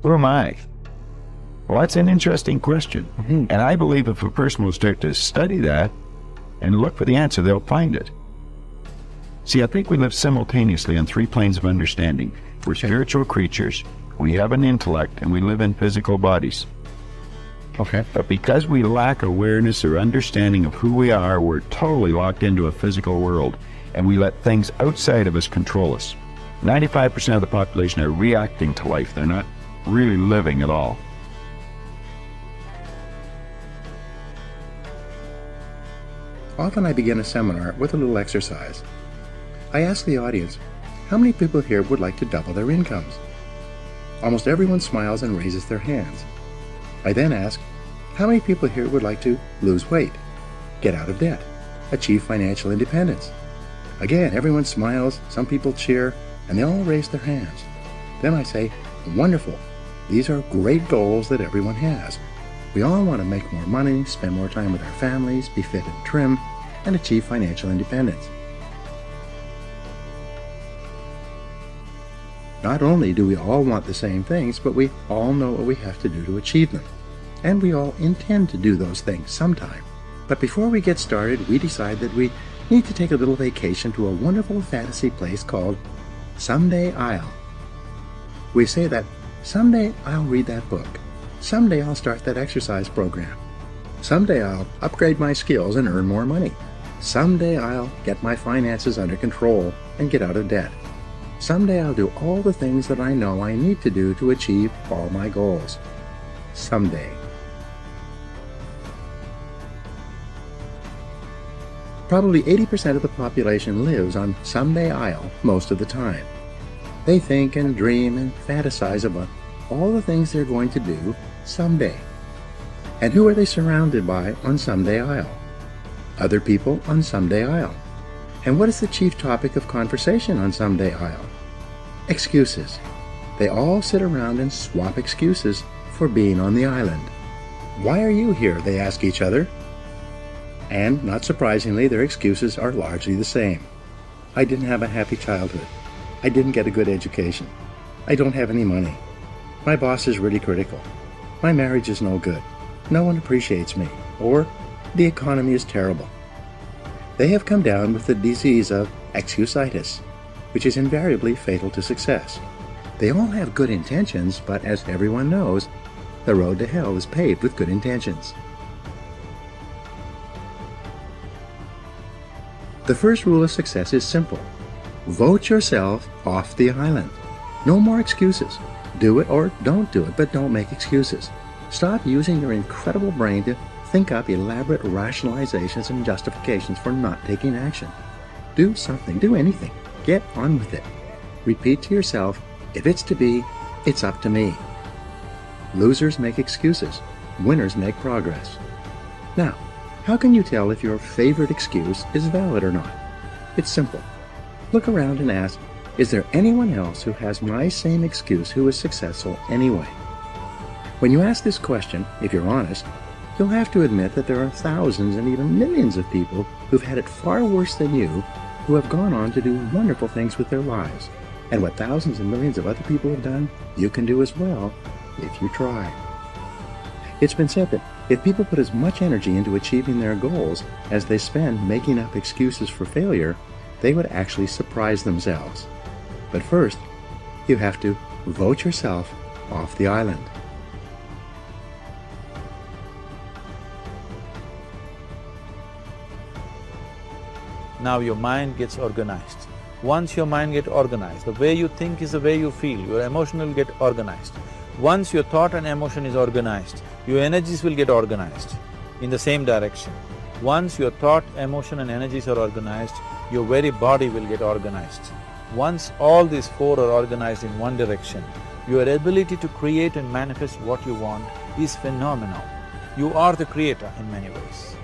Who am I? Well, that's an interesting question. And I believe if a person will start to study that and look for the answer, they'll find it. See, I think we live simultaneously on three planes of understanding. We're spiritual creatures, we have an intellect, and we live in physical bodies. Okay. But because we lack awareness or understanding of who we are, we're totally locked into a physical world, and we let things outside of us control us. 95% of the population are reacting to life. They're not really living at all. Often I begin a seminar with a little exercise. I ask the audience, how many people here would like to double their incomes? Almost everyone smiles and raises their hands. I then ask, how many people here would like to lose weight, get out of debt, achieve financial independence? Again, everyone smiles, some people cheer, and they all raise their hands. Then I say, wonderful, these are great goals that everyone has. We all want to make more money, spend more time with our families, be fit and trim, and achieve financial independence. Not only do we all want the same things, but we all know what we have to do to achieve them. And we all intend to do those things sometime. But before we get started, we decide that we need to take a little vacation to a wonderful fantasy place called Someday I'll. We say that, someday I'll read that book. Someday I'll start that exercise program. Someday I'll upgrade my skills and earn more money. Someday I'll get my finances under control and get out of debt. Someday I'll do all the things that I know I need to do to achieve all my goals. Someday. Probably 80% of the population lives on Someday I'll most of the time. They think and dream and fantasize about all the things they're going to do someday. And who are they surrounded by on Someday I'll? Other people on Someday I'll. And what is the chief topic of conversation on Someday I'll? Excuses. They all sit around and swap excuses for being on the island. Why are you here? They ask each other. And, not surprisingly, their excuses are largely the same. I didn't have a happy childhood. I didn't get a good education. I don't have any money. My boss is really critical. My marriage is no good. No one appreciates me. Or, the economy is terrible. They have come down with the disease of excusitis, which is invariably fatal to success. They all have good intentions, but as everyone knows, the road to hell is paved with good intentions. The first rule of success is simple. Vote yourself off the island. No more excuses. Do it or don't do it, but don't make excuses. Stop using your incredible brain to think up elaborate rationalizations and justifications for not taking action. Do something, do anything. Get on with it. Repeat to yourself, if it's to be, it's up to me. Losers make excuses. Winners make progress. Now, how can you tell if your favorite excuse is valid or not? It's simple. Look around and ask, is there anyone else who has my same excuse who is successful anyway? When you ask this question, if you're honest, you'll have to admit that there are thousands and even millions of people who've had it far worse than you, who have gone on to do wonderful things with their lives. And what thousands and millions of other people have done, you can do as well, if you try. It's been said that if people put as much energy into achieving their goals as they spend making up excuses for failure, they would actually surprise themselves. But first, you have to vote yourself off the island. Now your mind gets organized. Once your mind gets organized, the way you think is the way you feel, your emotion will get organized. Once your thought and emotion is organized, your energies will get organized in the same direction. Once your thought, emotion and energies are organized, your very body will get organized. Once all these four are organized in one direction, your ability to create and manifest what you want is phenomenal. You are the creator in many ways.